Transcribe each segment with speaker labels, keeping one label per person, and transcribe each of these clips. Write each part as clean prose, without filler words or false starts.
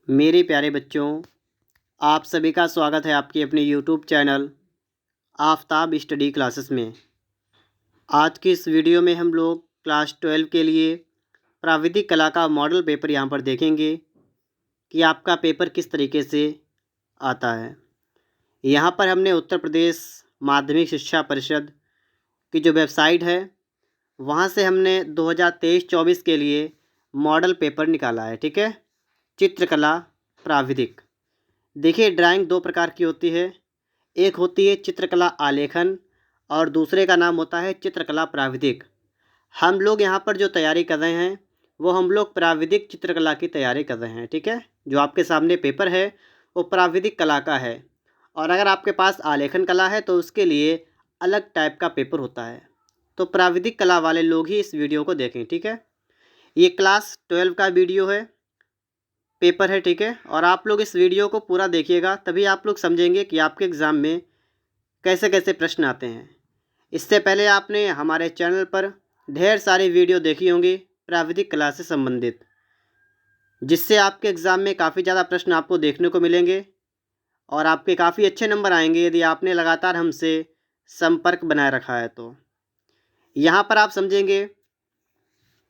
Speaker 1: मेरे प्यारे बच्चों, आप सभी का स्वागत है आपकी अपने YouTube channel Aftab study classes में। आज की इस वीडियो में हम लोग क्लास 12 के लिए प्राविधिक कला का मॉडल पेपर यहाँ पर देखेंगे कि आपका पेपर किस तरीके से आता है। यहाँ पर हमने उत्तर प्रदेश माध्यमिक शिक्षा परिषद की जो वेबसाइट है वहाँ से हमने 2023-24 के लिए मॉडल पेपर निकाला है। ठीक है, चित्रकला प्राविधिक। देखिए, ड्राइंग दो प्रकार की होती है। एक होती है चित्रकला आलेखन और दूसरे का नाम होता है चित्रकला प्राविधिक। हम लोग यहाँ पर जो तैयारी कर रहे हैं वो हम लोग प्राविधिक चित्रकला की तैयारी कर रहे हैं। ठीक है, जो आपके सामने पेपर है वो प्राविधिक कला का है, और अगर आपके पास आलेखन कला है तो उसके लिए अलग टाइप का पेपर होता है। तो प्राविधिक कला वाले लोग ही इस वीडियो को देखें। ठीक है, ये क्लास 12 का वीडियो है, पेपर है। ठीक है, और आप लोग इस वीडियो को पूरा देखिएगा, तभी आप लोग समझेंगे कि आपके एग्ज़ाम में कैसे कैसे प्रश्न आते हैं। इससे पहले आपने हमारे चैनल पर ढेर सारी वीडियो देखी होंगी प्राविधिक कला से संबंधित, जिससे आपके एग्ज़ाम में काफ़ी ज़्यादा प्रश्न आपको देखने को मिलेंगे और आपके काफ़ी अच्छे नंबर आएंगे यदि आपने लगातार हमसे संपर्क बनाए रखा है। तो यहाँ पर आप समझेंगे,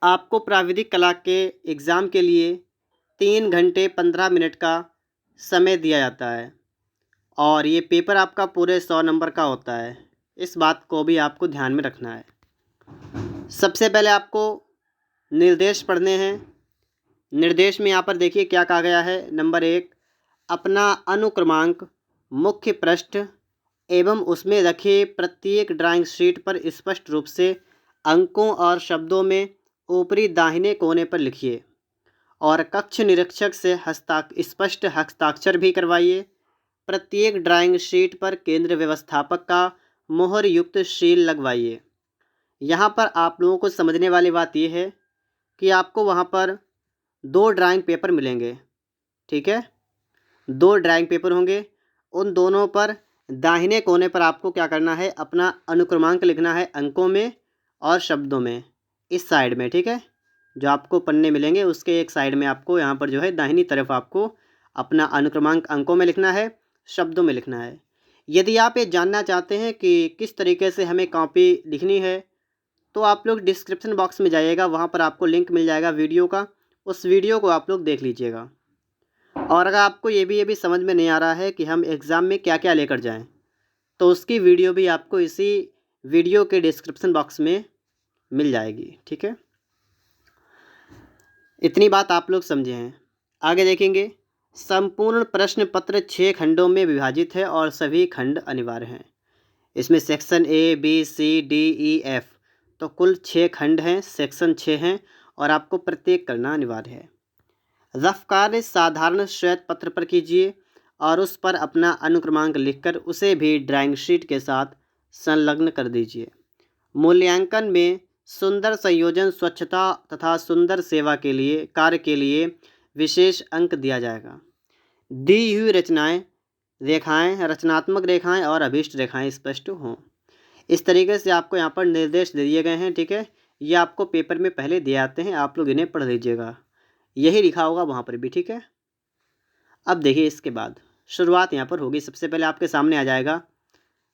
Speaker 1: आपको प्राविधिक कला के एग्ज़ाम के लिए 3 घंटे 15 मिनट का समय दिया जाता है, और ये पेपर आपका पूरे 100 नंबर का होता है। इस बात को भी आपको ध्यान में रखना है। सबसे पहले आपको निर्देश पढ़ने हैं। निर्देश में यहाँ पर देखिए क्या कहा गया है। नंबर 1, अपना अनुक्रमांक मुख्य पृष्ठ एवं उसमें रखे प्रत्येक ड्राइंग शीट पर स्पष्ट रूप से अंकों और शब्दों में ऊपरी दाहिने कोने पर लिखिए, और कक्ष निरीक्षक से स्पष्ट हस्ताक्षर भी करवाइए। प्रत्येक ड्राइंग शीट पर केंद्र व्यवस्थापक का मोहर युक्त शील लगवाइए। यहाँ पर आप लोगों को समझने वाली बात यह है कि आपको वहाँ पर 2 ड्राइंग पेपर मिलेंगे। ठीक है, 2 ड्राइंग पेपर होंगे। उन दोनों पर दाहिने कोने पर आपको क्या करना है, अपना अनुक्रमांक लिखना है अंकों में और शब्दों में, इस साइड में। ठीक है, जो आपको पन्ने मिलेंगे उसके एक साइड में आपको यहाँ पर जो है दाहिनी तरफ आपको अपना अनुक्रमांक अंकों में लिखना है, शब्दों में लिखना है। यदि आप ये जानना चाहते हैं कि किस तरीके से हमें कॉपी लिखनी है, तो आप लोग डिस्क्रिप्शन बॉक्स में जाइएगा, वहाँ पर आपको लिंक मिल जाएगा वीडियो का, उस वीडियो को आप लोग देख लीजिएगा। और अगर आपको ये भी समझ में नहीं आ रहा है कि हम एग्ज़ाम में क्या क्या लेकर जाएं, तो उसकी वीडियो भी आपको इसी वीडियो के डिस्क्रिप्शन बॉक्स में मिल जाएगी। ठीक है, इतनी बात आप लोग समझे हैं। आगे देखेंगे। संपूर्ण प्रश्न पत्र 6 खंडों में विभाजित है और सभी खंड अनिवार्य हैं। इसमें section A, B, C, D, E, F, तो कुल 6 खंड हैं, सेक्शन 6 हैं, और आपको प्रत्येक करना अनिवार्य है। रफ कार्य साधारण श्वेत पत्र पर कीजिए और उस पर अपना अनुक्रमांक लिखकर उसे भी ड्राइंग शीट के साथ संलग्न कर दीजिए। मूल्यांकन में सुंदर संयोजन, स्वच्छता तथा सुंदर सेवा के लिए कार्य के लिए विशेष अंक दिया जाएगा। दी हुई रेखाएं रचनात्मक रेखाएं और अभीष्ट रेखाएं स्पष्ट हों। इस तरीके से आपको यहाँ पर निर्देश दे दिए गए हैं। ठीक है, ये आपको पेपर में पहले दिए आते हैं, आप लोग इन्हें पढ़ लीजिएगा, यही लिखा होगा वहाँ पर भी। ठीक है, अब देखिए इसके बाद शुरुआत यहाँ पर होगी। सबसे पहले आपके सामने आ जाएगा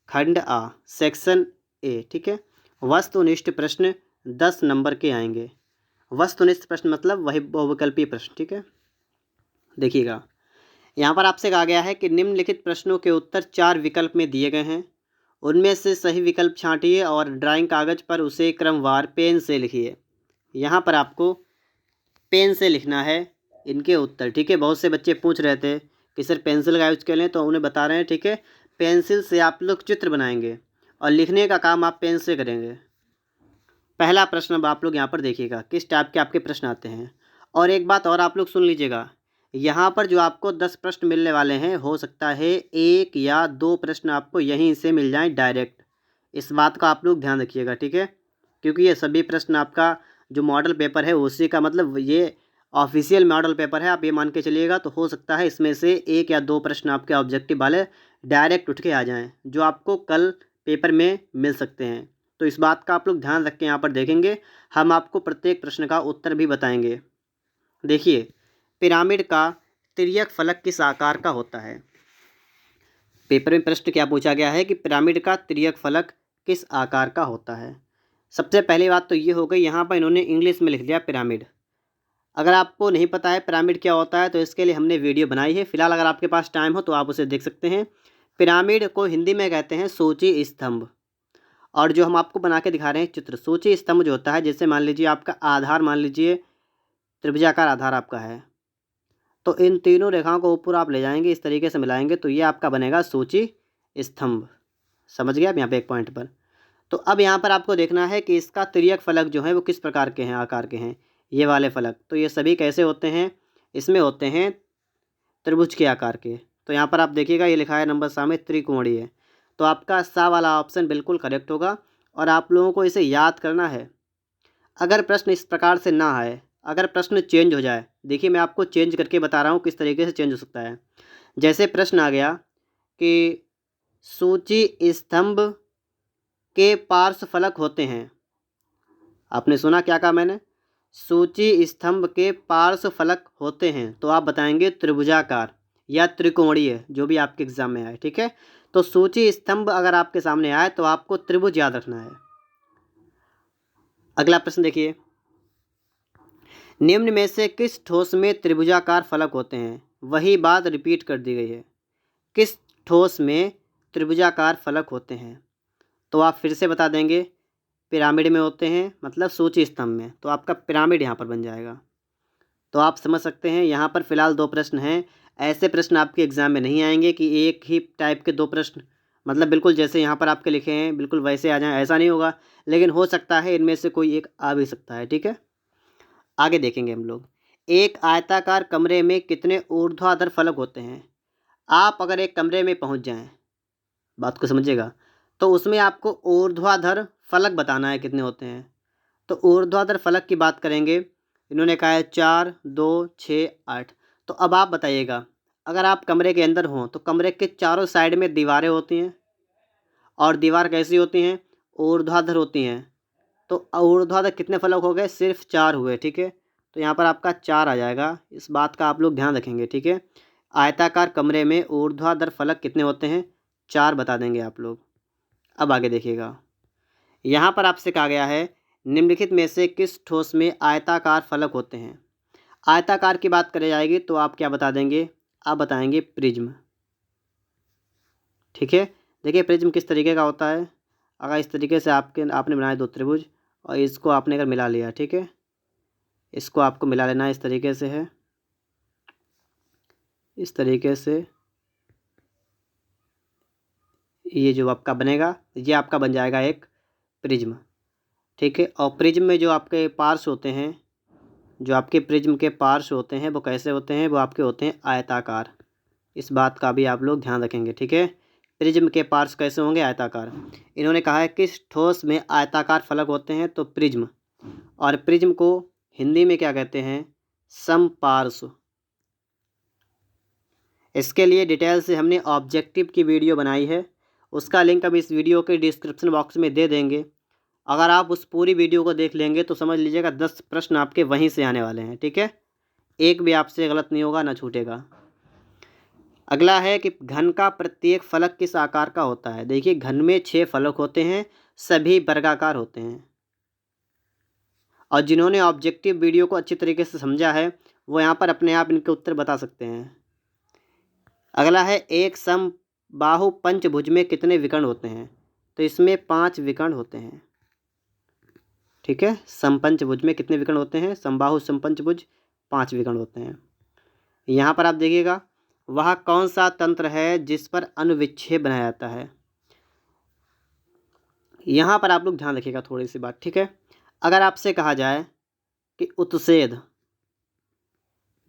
Speaker 1: खंड A, सेक्शन A। ठीक है, वस्तुनिष्ठ प्रश्न 10 नंबर के आएंगे। वस्तुनिष्ठ प्रश्न मतलब वही बहुविकल्पीय प्रश्न। ठीक है, देखिएगा यहाँ पर आपसे कहा गया है कि निम्नलिखित प्रश्नों के उत्तर 4 विकल्प में दिए गए हैं, उनमें से सही विकल्प छांटिए और ड्राइंग कागज पर उसे क्रमवार पेन से लिखिए। यहाँ पर आपको पेन से लिखना है इनके उत्तर। ठीक है, बहुत से बच्चे पूछ रहे थे कि सर पेंसिल का यूज कर लें, तो उन्हें बता रहे हैं। ठीक है, पेंसिल से आप लोग चित्र बनाएंगे और लिखने का काम आप पेन से करेंगे। पहला प्रश्न अब आप लोग यहाँ पर देखिएगा किस टाइप के आपके प्रश्न आते हैं। और एक बात और आप लोग सुन लीजिएगा, यहाँ पर जो आपको 10 प्रश्न मिलने वाले हैं, हो सकता है 1 या 2 प्रश्न आपको यहीं से मिल जाएं डायरेक्ट। इस बात का आप लोग ध्यान रखिएगा। ठीक है, क्योंकि ये सभी प्रश्न आपका जो मॉडल पेपर है उसी का मतलब ये ऑफिशियल मॉडल पेपर है, आप ये मान के चलिएगा। तो हो सकता है इसमें से 1 या 2 प्रश्न आपके ऑब्जेक्टिव वाले डायरेक्ट उठ के आ जाएँ, जो आपको कल पेपर में मिल सकते हैं। तो इस बात का आप लोग ध्यान रख के यहाँ पर देखेंगे, हम आपको प्रत्येक प्रश्न का उत्तर भी बताएंगे। देखिए, पिरामिड का तिर्यक फलक किस आकार का होता है? पेपर में प्रश्न क्या पूछा गया है कि पिरामिड का तिर्यक फलक किस आकार का होता है। सबसे पहली बात तो ये हो गई, यहाँ पर इन्होंने इंग्लिश में लिख दिया पिरामिड। अगर आपको नहीं पता है पिरामिड क्या होता है तो इसके लिए हमने वीडियो बनाई है, फिलहाल अगर आपके पास टाइम हो तो आप उसे देख सकते हैं। पिरामिड को हिंदी में कहते हैं सूची स्तंभ। और जो हम आपको बना के दिखा रहे हैं चित्र, सूची स्तंभ जो होता है, जैसे मान लीजिए आपका आधार, मान लीजिए त्रिभुजाकार आधार आपका है, तो इन तीनों रेखाओं को ऊपर आप ले जाएंगे, इस तरीके से मिलाएंगे तो ये आपका बनेगा सूची स्तंभ। समझ गए आप यहाँ पे एक पॉइंट पर। तो अब यहाँ पर आपको देखना है कि इसका तिर्यक फलक जो है वो किस प्रकार के हैं, आकार के हैं। ये वाले फलक तो ये सभी कैसे होते हैं, इसमें होते हैं त्रिभुज के आकार के। तो यहाँ पर आप देखिएगा ये लिखा है नंबर सामने त्रिकोणीय है, तो आपका सा वाला ऑप्शन बिल्कुल करेक्ट होगा। और आप लोगों को इसे याद करना है। अगर प्रश्न इस प्रकार से ना आए, अगर प्रश्न चेंज हो जाए, देखिए मैं आपको चेंज करके बता रहा हूँ किस तरीके से चेंज हो सकता है। जैसे प्रश्न आ गया कि सूची स्तंभ के पार्श्व फलक होते हैं। आपने सुना क्या कहा मैंने, सूची स्तंभ के पार्श्व फलक होते हैं, तो आप बताएंगे त्रिभुजाकार या त्रिकोणीय, जो भी आपके एग्जाम में आए। ठीक है, तो सूची स्तंभ अगर आपके सामने आए तो आपको त्रिभुज याद रखना है। अगला प्रश्न देखिए, निम्न में से किस ठोस में त्रिभुजाकार फलक होते हैं? वही बात रिपीट कर दी गई है। किस ठोस में त्रिभुजाकार फलक होते हैं? तो आप फिर से बता देंगे पिरामिड में होते हैं, मतलब सूची स्तंभ में, तो आपका पिरामिड यहाँ पर बन जाएगा। तो आप समझ सकते हैं यहाँ पर फिलहाल दो प्रश्न हैं। ऐसे प्रश्न आपके एग्जाम में नहीं आएंगे कि एक ही टाइप के दो प्रश्न, मतलब बिल्कुल जैसे यहाँ पर आपके लिखे हैं बिल्कुल वैसे आ जाएं, ऐसा नहीं होगा। लेकिन हो सकता है इनमें से कोई एक आ भी सकता है। ठीक है, आगे देखेंगे हम लोग। एक आयताकार कमरे में कितने ऊर्ध्वाधर फलक होते हैं? आप अगर एक कमरे में पहुँच जाएँ, बात को समझिएगा, तो उसमें आपको ऊर्ध्वाधर फलक बताना है कितने होते हैं। तो ऊर्ध्वाधर फलक की बात करेंगे, इन्होंने कहा है 4, 2, 6, 8। तो अब आप बताइएगा, अगर आप कमरे के अंदर हों तो कमरे के चारों साइड में दीवारें होती हैं, और दीवार कैसी होती हैं, ऊर्ध्वाधर होती हैं। तो ऊर्ध्वाधर कितने फलक हो गए, सिर्फ 4 हुए। ठीक है, तो यहाँ पर आपका 4 आ जाएगा, इस बात का आप लोग ध्यान रखेंगे। ठीक है, आयताकार कमरे में ऊर्ध्वाधर फलक कितने होते हैं, 4 बता देंगे आप लोग। अब आगे देखिएगा, यहाँ पर आपसे कहा गया है निम्नलिखित में से किस ठोस में आयताकार फलक होते हैं? आयताकार की बात करी जाएगी तो आप क्या बता देंगे, आप बताएंगे प्रिज्म। ठीक है, देखिए प्रिज्म किस तरीके का होता है। अगर इस तरीके से आपने बनाए दो त्रिभुज और इसको आपने अगर मिला लिया, ठीक है, इसको आपको मिला लेना इस तरीके से है, इस तरीके से ये जो आपका बनेगा, ये आपका बन जाएगा एक प्रिज्म। ठीक है, और प्रिज्म में जो आपके पार्श्व होते हैं, जो आपके प्रिज्म के पार्श्व होते हैं वो कैसे होते हैं, वो आपके होते हैं आयताकार। इस बात का भी आप लोग ध्यान रखेंगे। ठीक है, प्रिज्म के पार्श्व कैसे होंगे, आयताकार। इन्होंने कहा है किस ठोस में आयताकार फलक होते हैं, तो प्रिज्म। और प्रिज्म को हिंदी में क्या कहते हैं, समपार्श्व। इसके लिए डिटेल से हमने ऑब्जेक्टिव की वीडियो बनाई है, उसका लिंक हम इस वीडियो के डिस्क्रिप्शन बॉक्स में दे देंगे। अगर आप उस पूरी वीडियो को देख लेंगे तो समझ लीजिएगा 10 प्रश्न आपके वहीं से आने वाले हैं। ठीक है, एक भी आपसे गलत नहीं होगा, ना छूटेगा। अगला है कि घन का प्रत्येक फलक किस आकार का होता है? देखिए घन में 6 फलक होते हैं, सभी वर्गाकार होते हैं। और जिन्होंने ऑब्जेक्टिव वीडियो को अच्छी तरीके से समझा है वो यहाँ पर अपने आप इनके उत्तर बता सकते हैं। अगला है एक समबाहु पंचभुज में कितने विकर्ण होते हैं? तो इसमें 5 विकर्ण होते हैं। ठीक है, समपंचभुज में कितने विकर्ण होते हैं, समबाहु समपंचभुज 5 विकर्ण होते हैं। यहाँ पर आप देखिएगा, वह कौन सा तंत्र है जिस पर अनुविच्छेद बनाया जाता है? यहाँ पर आप लोग ध्यान रखिएगा थोड़ी सी बात। ठीक है, अगर आपसे कहा जाए कि उत्सेद,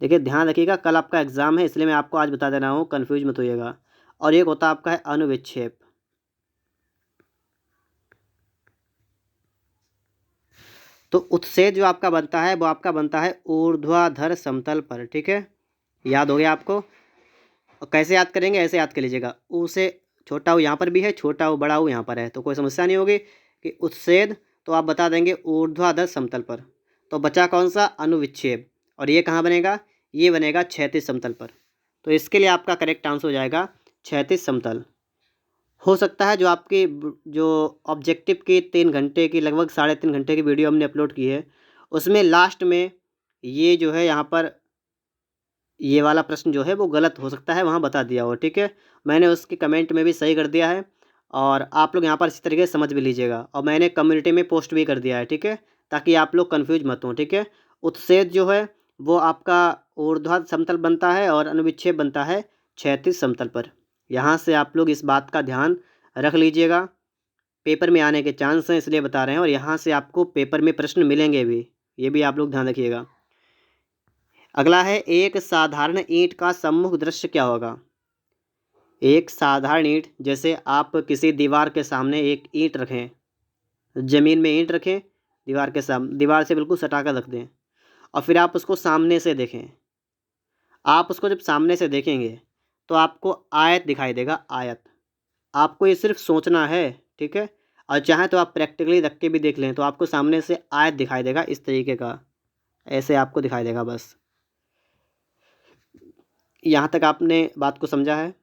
Speaker 1: देखिए ध्यान रखिएगा कल आपका एग्जाम है इसलिए मैं आपको आज बता दे रहा हूँ, कन्फ्यूज मत होइएगा। और एक होता आपका है अनुविच्छेद। तो उत्सेद जो आपका बनता है वो आपका बनता है ऊर्ध्वाधर समतल पर। ठीक है, याद हो गया आपको। और कैसे याद करेंगे, ऐसे याद कर लीजिएगा, ऊ से छोटा ऊ यहाँ पर भी है, छोटा ऊ बड़ा ऊ यहाँ पर है, तो कोई समस्या नहीं होगी कि उत्सेद, तो आप बता देंगे ऊर्ध्वाधर समतल पर। तो बचा कौन सा, अनुविच्छेद। और ये कहाँ बनेगा, ये बनेगा क्षैतिज समतल पर। तो इसके लिए आपका करेक्ट आंसर हो जाएगा क्षैतिज समतल। हो सकता है जो आपकी जो ऑब्जेक्टिव की 3 घंटे की लगभग 3.5 घंटे की वीडियो हमने अपलोड की है, उसमें लास्ट में ये जो है यहाँ पर ये वाला प्रश्न जो है वो गलत हो सकता है, वहाँ बता दिया हो। ठीक है, मैंने उसकी कमेंट में भी सही कर दिया है और आप लोग यहाँ पर इसी तरीके से समझ भी लीजिएगा और मैंने कम्युनिटी में पोस्ट भी कर दिया है। ठीक है, ताकि आप लोग कन्फ्यूज मत हों। ठीक है, उत्सेद जो है वो आपका ऊर्ध्वाधर समतल बनता है और अनुविच्छेद बनता है क्षैतिज समतल पर। यहाँ से आप लोग इस बात का ध्यान रख लीजिएगा, पेपर में आने के चांस हैं इसलिए बता रहे हैं और यहाँ से आपको पेपर में प्रश्न मिलेंगे भी, ये भी आप लोग ध्यान रखिएगा। अगला है, एक साधारण ईंट का सम्मुख दृश्य क्या होगा। एक साधारण ईंट, जैसे आप किसी दीवार के सामने एक ईंट रखें, ज़मीन में ईंट रखें, दीवार के सामने, दीवार से बिल्कुल सटा कर रख दें और फिर आप उसको सामने से देखें। आप उसको जब सामने से देखेंगे तो आपको आयत दिखाई देगा, आयत। आपको ये सिर्फ सोचना है। ठीक है, और चाहें तो आप प्रैक्टिकली रख के भी देख लें तो आपको सामने से आयत दिखाई देगा इस तरीके का, ऐसे आपको दिखाई देगा। बस यहाँ तक आपने बात को समझा है।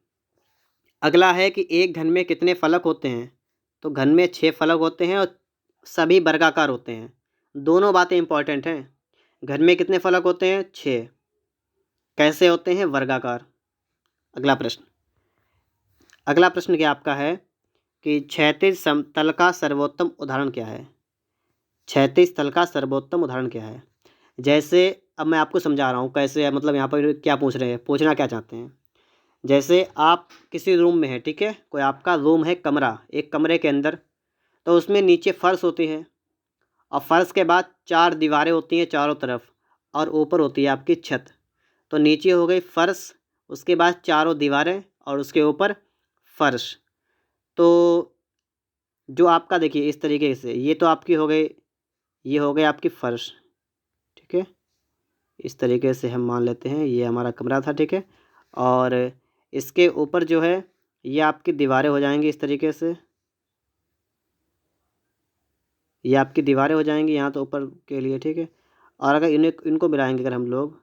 Speaker 1: अगला है कि एक घन में कितने फलक होते हैं। तो घन में 6 फलक होते हैं और सभी वर्गाकार होते हैं। दोनों बातें इंपॉर्टेंट हैं। घन में कितने फलक होते हैं, 6। कैसे होते हैं, वर्गाकार। अगला प्रश्न, अगला प्रश्न क्या आपका है कि क्षैतिज समतल का सर्वोत्तम उदाहरण क्या है। क्षैतिज तल का सर्वोत्तम उदाहरण क्या है। जैसे अब मैं आपको समझा रहा हूँ कैसे, मतलब यहाँ पर क्या पूछ रहे हैं, पूछना क्या चाहते हैं। जैसे आप किसी रूम में हैं, ठीक है, कोई आपका रूम है, कमरा, एक कमरे के अंदर, तो उसमें नीचे फर्श होती है और फर्श के बाद 4 दीवारें होती हैं चारों तरफ और ऊपर होती है आपकी छत। तो नीचे हो गई फर्श, उसके बाद चारों दीवारें और उसके ऊपर फर्श। तो जो आपका देखिए इस तरीके से, ये तो आपकी हो गई, ये हो गई आपकी फर्श। ठीक है, इस तरीके से हम मान लेते हैं ये हमारा कमरा था। ठीक है, और इसके ऊपर जो है ये आपकी दीवारें हो जाएंगी इस तरीके से, ये आपकी दीवारें हो जाएंगी यहाँ तो ऊपर के लिए। ठीक है, और अगर इनको मिलाएंगे अगर हम लोग,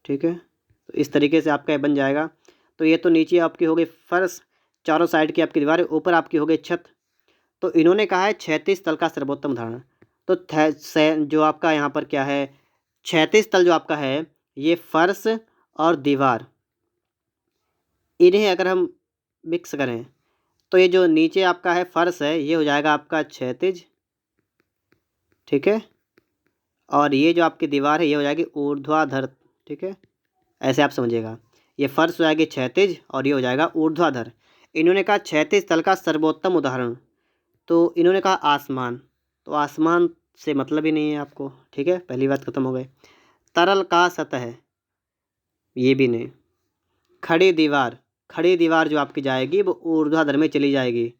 Speaker 1: ठीक है, तो इस तरीके से आपका ये बन जाएगा। तो ये तो नीचे आपकी हो गई फर्श, चारों साइड की आपकी दीवारें, ऊपर आपकी हो गई छत। तो इन्होंने कहा है क्षैतिज तल का सर्वोत्तम उदाहरण। तो जो आपका यहाँ पर क्या है, क्षैतिज तल जो आपका है ये फर्श और दीवार, इन्हें अगर हम मिक्स करें तो ये जो नीचे आपका है फर्श है ये हो जाएगा आपका क्षैतिज। ठीक है, और ये जो आपकी दीवार है ये हो जाएगी ऊर्ध्वाधर। ठीक है, ऐसे आप समझिएगा, ये फर्श हो जाएगी क्षैतिज और ये हो जाएगा ऊर्ध्वाधर। इन्होंने कहा क्षैतिज तल का सर्वोत्तम उदाहरण, तो इन्होंने कहा आसमान। तो आसमान से मतलब ही नहीं है आपको। ठीक है, पहली बात खत्म हो गई। तरल का सतह, ये भी नहीं। खड़ी दीवार, खड़ी दीवार जो आपकी जाएगी वो ऊर्ध्वाधर में चली जाएगी।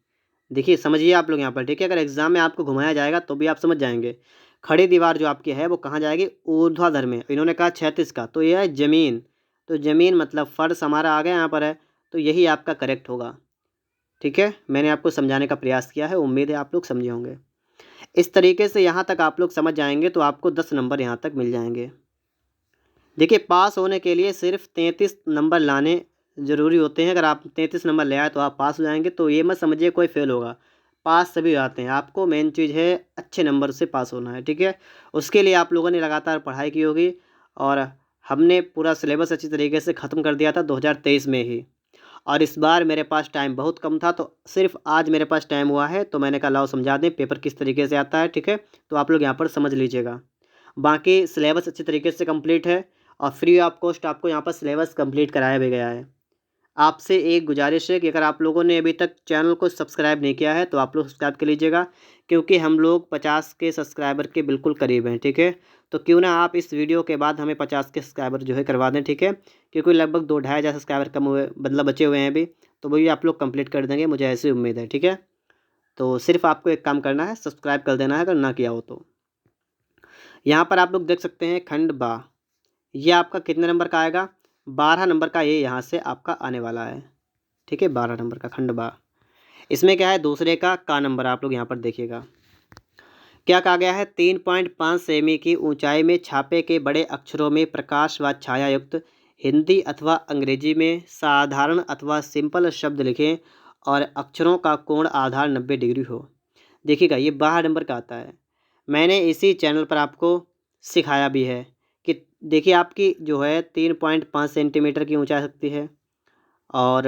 Speaker 1: देखिए समझिए आप लोग यहाँ पर। ठीक है, अगर एग्जाम में आपको घुमाया जाएगा तो भी आप समझ जाएंगे। खड़ी दीवार जो आपकी है वो कहाँ जाएगी, ऊर्ध्वाधर में। इन्होंने कहा क्षैतिज का, तो यह है जमीन। तो जमीन मतलब फर्श हमारा आ गया यहाँ पर है, तो यही आपका करेक्ट होगा। ठीक है, मैंने आपको समझाने का प्रयास किया है, उम्मीद है आप लोग समझे होंगे। इस तरीके से यहाँ तक आप लोग समझ जाएंगे तो आपको 10 नंबर यहाँ तक मिल जाएंगे। देखिए पास होने के लिए सिर्फ 33 नंबर लाने ज़रूरी होते हैं। अगर आप 33 नंबर ले आए तो आप पास हो जाएंगे। तो ये मत समझिए कोई फेल होगा, पास सभी आते हैं। आपको मेन चीज़ है अच्छे नंबर से पास होना है। ठीक है, उसके लिए आप लोगों ने लगातार पढ़ाई की होगी और हमने पूरा सिलेबस अच्छी तरीके से ख़त्म कर दिया था 2023 में ही। और इस बार मेरे पास टाइम बहुत कम था तो सिर्फ आज मेरे पास टाइम हुआ है, तो मैंने कहा लाओ समझा दें पेपर किस तरीके से आता है। ठीक है, तो आप लोग यहाँ पर समझ लीजिएगा। बाकी सिलेबस अच्छी तरीके से कंप्लीट है और फ्री ऑफ कॉस्ट आपको यहाँ पर सिलेबस कंप्लीट कराया भी गया है। आपसे एक गुजारिश है कि अगर आप लोगों ने अभी तक चैनल को सब्सक्राइब नहीं किया है तो आप लोग सब्सक्राइब कर लीजिएगा, क्योंकि हम लोग 50 के सब्सक्राइबर के बिल्कुल करीब हैं। ठीक है, तो क्यों ना आप इस वीडियो के बाद हमें 50 के सब्सक्राइबर जो है करवा दें। ठीक है, क्योंकि लगभग 2-2.5 हज़ार सब्सक्राइबर कम हुए, मतलब बचे हुए हैं अभी, तो वही आप लोग कंप्लीट कर देंगे, मुझे ऐसी उम्मीद है। ठीक है, तो सिर्फ आपको एक काम करना है, सब्सक्राइब कर देना है अगर ना किया हो तो। यहाँ पर आप लोग देख सकते हैं खंड बा, ये आपका कितने नंबर का आएगा, 12 नंबर का ये यहाँ से आपका आने वाला है। ठीक है, 12 नंबर का खंड बा। इसमें क्या है, दूसरे का नंबर आप लोग यहाँ पर देखिएगा। क्या कहा गया है, 3.5 सेमी की ऊंचाई में छापे के बड़े अक्षरों में प्रकाश व छाया युक्त हिंदी अथवा अंग्रेजी में साधारण अथवा सिंपल शब्द लिखें और अक्षरों का कोण आधार 90 डिग्री हो। देखिएगा ये 12 नंबर का आता है। मैंने इसी चैनल पर आपको सिखाया भी है कि देखिए आपकी जो है 3.5 सेंटीमीटर की ऊंचाई आ सकती है और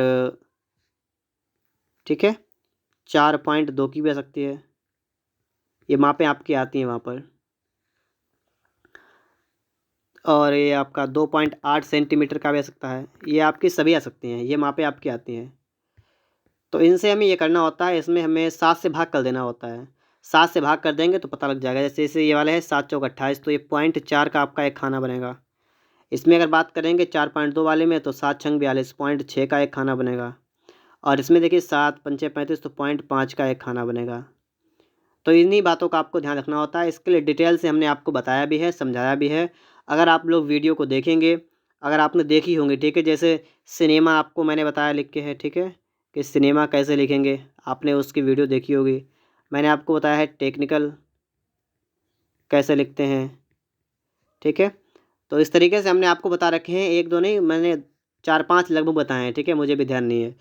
Speaker 1: ठीक है 4.2 की भी आ सकती है। ये मापें आपकी आती हैं वहाँ पर। और ये आपका 2.8 सेंटीमीटर का भी आ सकता है। ये आपकी सभी आ सकती हैं, ये मापें आपकी आती हैं। तो इनसे हमें ये करना होता है, इसमें हमें 7 से भाग कर देना होता है। 7 से भाग कर देंगे तो पता लग जाएगा। जैसे ये वाला है 7 चौक 28, तो ये 0.4 का आपका एक खाना बनेगा। इसमें अगर बात करेंगे 4.2 वाले में तो 7 छंग 42, 0.6 का एक खाना बनेगा। और इसमें देखिए 7 पंचे 35, तो 0.5 का एक खाना बनेगा। तो इन्हीं बातों का आपको ध्यान रखना होता है। इसके लिए डिटेल से हमने आपको बताया भी है, समझाया भी है। अगर आप लोग वीडियो को देखेंगे, अगर आपने देखी होंगी, ठीक है, जैसे सिनेमा आपको मैंने बताया लिख के है, ठीक है, कि सिनेमा कैसे लिखेंगे, आपने उसकी वीडियो देखी होगी। मैंने आपको बताया है टेक्निकल कैसे लिखते हैं, ठीक है। तो इस तरीके से हमने आपको बता रखे हैं, एक दो नहीं, मैंने 4-5 लगभग बताए हैं, ठीक है, मुझे भी ध्यान नहीं है।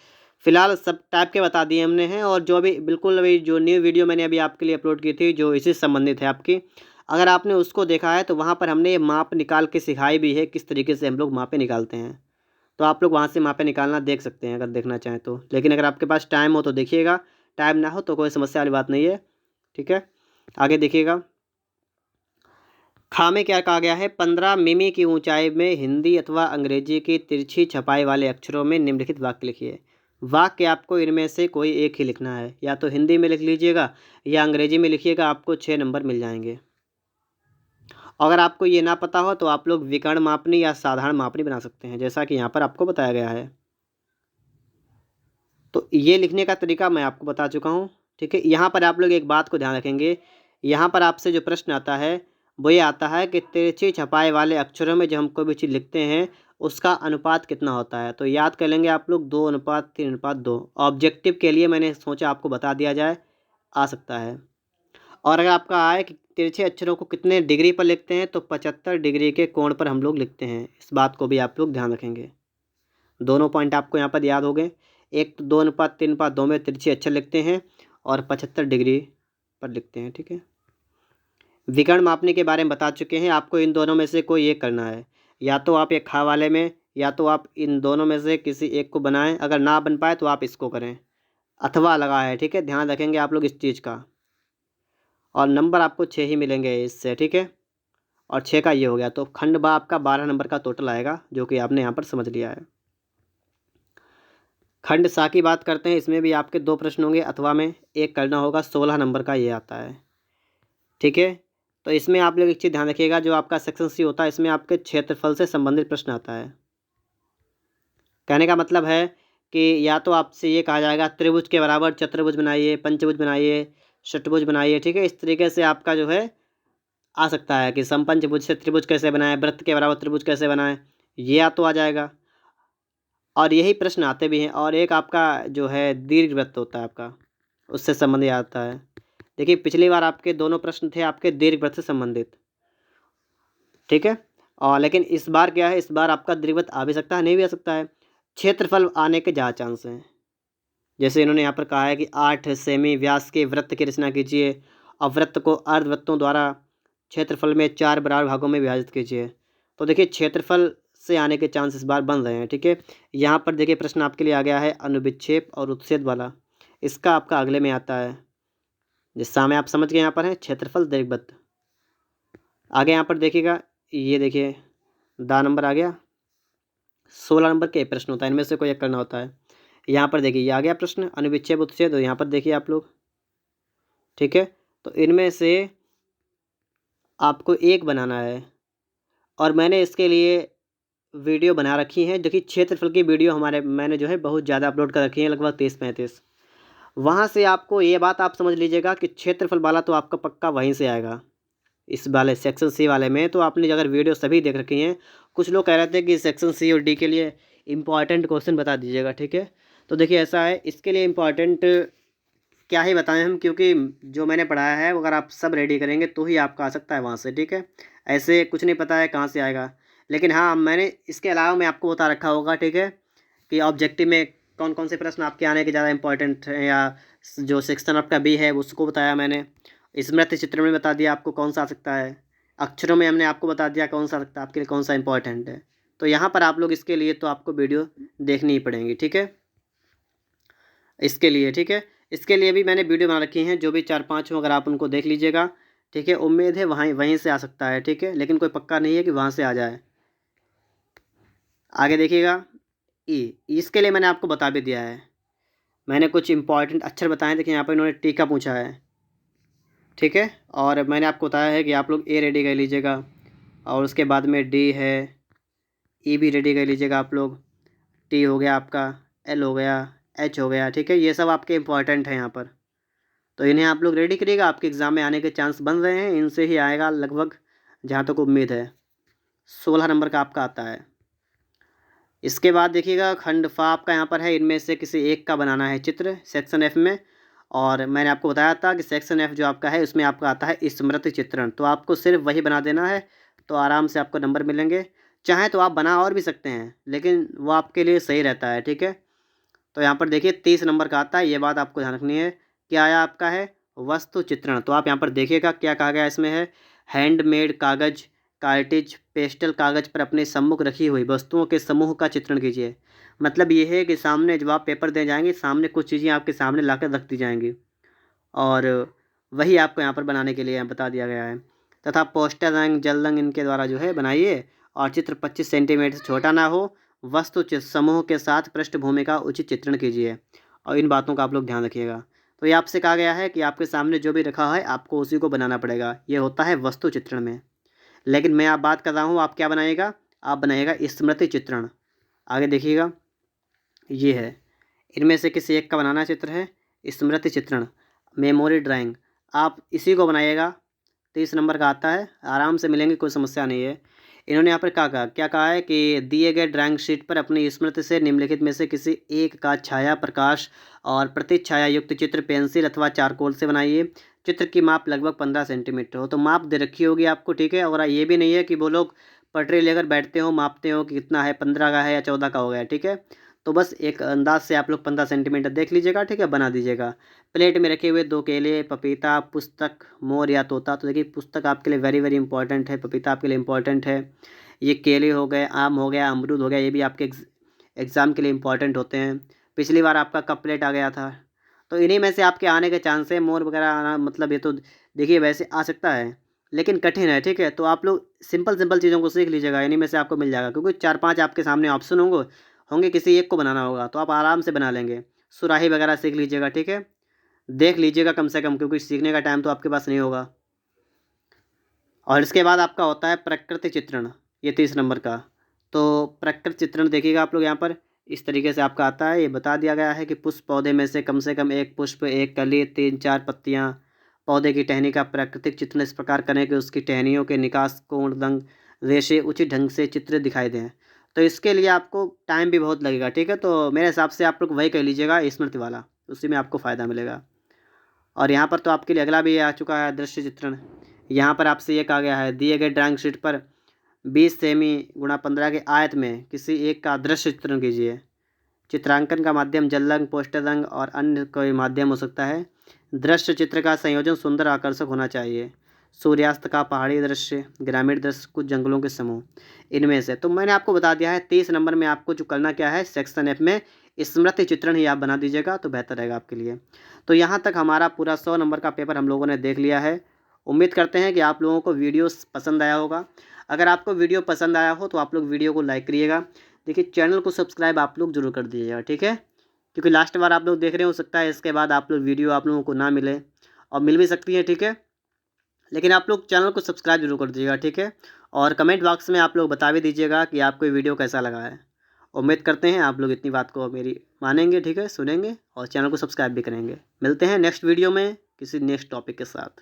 Speaker 1: फिलहाल सब टाइप के बता दिए हमने हैं। और जो भी बिल्कुल अभी जो न्यू वीडियो मैंने अभी आपके लिए अपलोड की थी जो इसी से संबंधित है आपकी, अगर आपने उसको देखा है तो वहाँ पर हमने ये माप निकाल के सिखाई भी है किस तरीके से हम लोग मापें निकालते हैं। तो आप लोग वहाँ से मापें निकालना देख सकते हैं अगर देखना चाहें तो। लेकिन अगर आपके पास टाइम हो तो देखिएगा, टाइम ना हो तो कोई समस्या वाली बात नहीं है, ठीक है। आगे देखिएगा, खा में क्या कहा गया है, 15 मिमी की ऊंचाई में हिंदी अथवा अंग्रेजी की तिरछी छपाई वाले अक्षरों में निम्नलिखित वाक्य लिखिए। वाक्य आपको इनमें से कोई एक ही लिखना है, या तो हिंदी में लिख लीजिएगा या अंग्रेजी में लिखिएगा, आपको 6 नंबर मिल जाएंगे। अगर आपको ये ना पता हो तो आप लोग विकर्ण मापनी या साधारण मापनी बना सकते हैं, जैसा कि यहाँ पर आपको बताया गया है। तो ये लिखने का तरीका मैं आपको बता चुका हूँ, ठीक है। यहाँ पर आप लोग एक बात को ध्यान रखेंगे, यहाँ पर आपसे जो प्रश्न आता है वो ये आता है कि तिरछी छपाई वाले अक्षरों में जब हम कोई भी चीज़ लिखते हैं उसका अनुपात कितना होता है। तो याद कर लेंगे आप लोग 2:3:2। ऑब्जेक्टिव के लिए मैंने सोचा आपको बता दिया जाए, आ सकता है। और अगर आपका आए कि तिरछे अक्षरों को कितने डिग्री पर लिखते हैं तो 75 डिग्री के कोण पर हम लोग लिखते हैं। इस बात को भी आप लोग ध्यान रखेंगे। दोनों पॉइंट आपको यहाँ पर याद हो गए। एक तो 2:3:2 में तिरछे अक्षर लिखते हैं और 75 डिग्री पर लिखते हैं, ठीक है। विकर्ण मापने के बारे में बता चुके हैं, आपको इन दोनों में से कोई एक करना है। या तो आप एक खा वाले में, या तो आप इन दोनों में से किसी एक को बनाएं। अगर ना बन पाए तो आप इसको करें, अथवा लगा है, ठीक है। ध्यान रखेंगे आप लोग इस चीज़ का। और नंबर आपको 6 ही मिलेंगे इससे, ठीक है। और 6 का ये हो गया, तो खंड बा आपका 12 नंबर का टोटल आएगा, जो कि आपने यहाँ पर समझ लिया है। खंड सा की बात करते हैं, इसमें भी आपके 2 प्रश्न होंगे, अथवा में एक करना होगा। 16 नंबर का ये आता है, ठीक है। तो इसमें आप लोग एक चीज़ ध्यान रखिएगा, जो आपका सेक्शन सी होता है इसमें आपके क्षेत्रफल से संबंधित प्रश्न आता है। कहने का मतलब है कि या तो आपसे ये कहा जाएगा त्रिभुज के बराबर चतुर्भुज बनाइए, पंचभुज बनाइए, षटभुज बनाइए, ठीक है। इस तरीके से आपका जो है आ सकता है कि समपंचभुज से त्रिभुज कैसे बनाएं, वृत्त के बराबर त्रिभुज कैसे बनाएं, ये या तो आ जाएगा। और यही प्रश्न आते भी हैं। और एक आपका जो है दीर्घवृत्त होता है आपका, उससे संबंधित आता है। देखिए पिछली बार आपके दोनों प्रश्न थे आपके दीर्घवृत्त से संबंधित, ठीक है। और लेकिन इस बार क्या है, इस बार आपका दीर्घवृत्त आ भी सकता है, नहीं भी आ सकता है। क्षेत्रफल आने के ज़्यादा चांस हैं। जैसे इन्होंने यहाँ पर कहा है कि 8 सेमी व्यास के वृत्त की रचना कीजिए और वृत्त को अर्धवृत्तों द्वारा क्षेत्रफल में 4 बराबर भागों में विभाजित कीजिए। तो देखिए क्षेत्रफल से आने के चांस इस बार बन रहे हैं, ठीक है। यहाँ पर देखिए प्रश्न आपके लिए आ गया है अनुविक्षेप और उत्च्छेद वाला, इसका आपका अगले में आता है। जिस समय आप समझ गए यहाँ पर है क्षेत्रफल दीर्घवृत्त। आगे यहाँ पर देखिएगा, ये देखिए दा नंबर आ गया। 16 नंबर के प्रश्न होता है, इनमें से कोई एक करना होता है। यहाँ पर देखिए ये आ गया प्रश्न अनुविच्छेद उत्च्छेद, तो यहाँ पर देखिए आप लोग, ठीक है। तो इनमें से आपको एक बनाना है। और मैंने इसके लिए वीडियो बना रखी है, देखिए क्षेत्रफल की वीडियो मैंने जो है बहुत ज़्यादा अपलोड कर रखी है, लगभग 30-35। वहाँ से आपको ये बात आप समझ लीजिएगा कि क्षेत्रफल वाला तो आपका पक्का वहीं से आएगा। इस वाले सेक्शन सी वाले में तो आपने अगर वीडियो सभी देख रखी हैं, कुछ लोग कह रहे थे कि सेक्शन सी और डी के लिए इम्पॉर्टेंट क्वेश्चन बता दीजिएगा, ठीक है। तो देखिए ऐसा है, इसके लिए इम्पॉर्टेंट क्या ही बताएं हम, क्योंकि जो मैंने पढ़ाया है अगर आप सब रेडी करेंगे तो ही आपका आ सकता है वहाँ से, ठीक है। ऐसे कुछ नहीं पता है कहाँ से आएगा। लेकिन हाँ, मैंने इसके अलावा मैं आपको बता रखा होगा, ठीक है, कि ऑब्जेक्टिव में कौन कौन से प्रश्न आपके आने के ज़्यादा इंपॉर्टेंट हैं, या जो सेक्शन आपका बी है उसको बताया मैंने। स्मृति चित्र में बता दिया आपको कौन सा आ सकता है। अक्षरों में हमने आपको बता दिया कौन सा आ सकता है, आपके लिए कौन सा इंपॉर्टेंट है। तो यहाँ पर आप लोग इसके लिए तो आपको वीडियो देखनी ही पड़ेंगी, ठीक है, इसके लिए, ठीक है। इसके लिए भी मैंने वीडियो बना रखी हैं, जो भी 4-5 हो, अगर आप उनको देख लीजिएगा, ठीक है। उम्मीद है वहीं से आ सकता है, ठीक है, लेकिन कोई पक्का नहीं है कि वहाँ से आ जाए। आगे देखिएगा, इसके लिए मैंने आपको बता भी दिया है। मैंने कुछ इंपॉर्टेंट अक्षर बताए, देखिए यहाँ पर इन्होंने टी का पूछा है, ठीक है। और मैंने आपको बताया है कि आप लोग ए रेडी कर लीजिएगा, और उसके बाद में डी है, ई भी रेडी कर लीजिएगा आप लोग। टी हो गया आपका, एल हो गया, एच हो गया, ठीक है। ये सब आपके इंपॉर्टेंट हैं यहाँ पर, तो इन्हें आप लोग रेडी करिएगा। आपके एग्ज़ाम में आने के चांस बन रहे हैं, इनसे ही आएगा लगभग, जहाँ तक उम्मीद है। 16 नंबर का आपका आता है। इसके बाद देखिएगा, खंड फा आपका यहाँ पर है, इनमें से किसी एक का बनाना है चित्र सेक्शन एफ में। और मैंने आपको बताया था कि सेक्शन एफ जो आपका है उसमें आपका आता है स्मृति चित्रण, तो आपको सिर्फ वही बना देना है, तो आराम से आपको नंबर मिलेंगे। चाहे तो आप बना और भी सकते हैं, लेकिन वो आपके लिए सही रहता है, ठीक है। तो यहाँ पर देखिए 30 नंबर का आता है, ये बात आपको ध्यान रखनी है। क्या आया आपका है, वस्तु चित्रण। तो आप यहाँ पर देखिएगा क्या कहा गया इसमें है, हैंडमेड कागज़, कार्टिज, पेस्टल कागज़ पर अपने सम्मुख रखी हुई वस्तुओं के समूह का चित्रण कीजिए। मतलब ये है कि सामने जब आप पेपर दे जाएंगे, सामने कुछ चीज़ें आपके सामने लाकर रख दी जाएंगी, और वही आपको यहाँ पर बनाने के लिए बता दिया गया है। तथा पोस्टर रंग, जल रंग इनके द्वारा जो है बनाइए, और चित्र 25 सेंटीमीटर से छोटा ना हो। वस्तु समूह के साथ पृष्ठभूमि का उचित चित्रण कीजिए, और इन बातों का आप लोग ध्यान रखिएगा। तो ये आपसे कहा गया है कि आपके सामने जो भी रखा है आपको उसी को बनाना पड़ेगा। ये होता है वस्तु चित्रण में। लेकिन मैं आप बात कर रहा हूँ, आप क्या बनाइएगा, आप बनाइएगा स्मृति चित्रण। आगे देखिएगा, ये है, इनमें से किसी एक का बनाना चित्र है, स्मृति चित्रण, मेमोरी ड्राइंग। आप इसी को बनाइएगा, 30 नंबर का आता है, आराम से मिलेंगे, कोई समस्या नहीं है। इन्होंने यहाँ पर क्या कहा है कि दिए गए ड्राइंग शीट पर अपनी स्मृति से निम्नलिखित में से किसी एक का छाया, प्रकाश और प्रतिछाया युक्त चित्र पेंसिल अथवा चारकोल से बनाइए। चित्र की माप लगभग 15 सेंटीमीटर हो, तो माप दे रखी होगी आपको, ठीक है। और ये भी नहीं है कि वो लोग पटरी लेकर बैठते हो, मापते हो कि कितना है, 15 का है या 14 का हो गया, ठीक है। तो बस एक अंदाज से आप लोग 15 सेंटीमीटर देख लीजिएगा, ठीक है, बना दीजिएगा। प्लेट में रखे हुए 2 केले, पपीता, पुस्तक, मोर या तोता। तो देखिए पुस्तक आपके लिए वेरी वेरी इंपॉर्टेंट है, पपीता आपके लिए इंपॉर्टेंट है, ये केले हो गए, आम हो गया, अमरूद हो गया, ये भी आपके एग्ज़ाम के लिए इंपॉर्टेंट होते हैं। पिछली बार आपका कप प्लेट आ गया था, तो इन्हीं में से आपके आने के चांस है। मोर वगैरह आना, मतलब ये तो देखिए वैसे आ सकता है, लेकिन कठिन है, ठीक है। तो आप लोग सिंपल सिंपल चीज़ों को सीख लीजिएगा, इन्हीं में से आपको मिल जाएगा, क्योंकि 4-5 आपके सामने ऑप्शन होंगे, किसी एक को बनाना होगा, तो आप आराम से बना लेंगे। सुराही वगैरह सीख लीजिएगा, ठीक है, देख लीजिएगा कम से कम, क्योंकि सीखने का टाइम तो आपके पास नहीं होगा। और इसके बाद आपका होता है प्रकृति चित्रण, ये 30 नंबर का। तो प्रकृति चित्रण देखिएगा आप लोग, यहाँ पर इस तरीके से आपका आता है। ये बता दिया गया है कि पुष्प पौधे में से कम एक पुष्प, एक कली, 3-4 पत्तियाँ, पौधे की टहनी का प्राकृतिक चित्रण इस प्रकार करें कि उसकी टहनियों के निकास, कोण, रंग, रेशे उचित ढंग से चित्र दिखाई दें। तो इसके लिए आपको टाइम भी बहुत लगेगा, ठीक है। तो मेरे हिसाब से आप लोग वही कर लीजिएगा, स्मृति वाला, उसी में आपको फ़ायदा मिलेगा। और यहाँ पर तो आपके लिए अगला भी आ चुका है, दृश्य चित्रण। यहाँ पर आपसे ये कहा गया है, दिए गए ड्राइंग शीट पर 20 सेमी गुणा 15 के आयत में किसी एक का दृश्य चित्रण कीजिए। चित्रांकन का माध्यम जल रंग, पोस्टर रंग और अन्य कोई माध्यम हो सकता है। दृश्य चित्र का संयोजन सुंदर आकर्षक होना चाहिए। सूर्यास्त का पहाड़ी दृश्य, ग्रामीण दृश्य, कुछ जंगलों के समूह, इनमें से। तो मैंने आपको बता दिया है 30 नंबर में आपको जो करना क्या है, सेक्शन एफ में स्मृति चित्रण ही आप बना दीजिएगा, तो बेहतर रहेगा आपके लिए। तो यहाँ तक हमारा पूरा 100 नंबर का पेपर हम लोगों ने देख लिया है। उम्मीद करते हैं कि आप लोगों को वीडियो पसंद आया होगा। अगर आपको वीडियो पसंद आया हो तो आप लोग वीडियो को लाइक करिएगा। देखिए चैनल को सब्सक्राइब आप लोग जरूर कर दीजिएगा, ठीक है, क्योंकि लास्ट बार आप लोग देख रहे हो सकता है इसके बाद आप लोग वीडियो आप लोगों को ना मिले, और मिल भी सकती है, ठीक है। लेकिन आप लोग चैनल को सब्सक्राइब जरूर कर दीजिएगा, ठीक है। और कमेंट बॉक्स में आप लोग बता भी दीजिएगा कि आपको ये वीडियो कैसा लगा है। उम्मीद करते हैं आप लोग इतनी बात को मेरी मानेंगे, ठीक है, सुनेंगे और चैनल को सब्सक्राइब भी करेंगे। मिलते हैं नेक्स्ट वीडियो में किसी नेक्स्ट टॉपिक के साथ।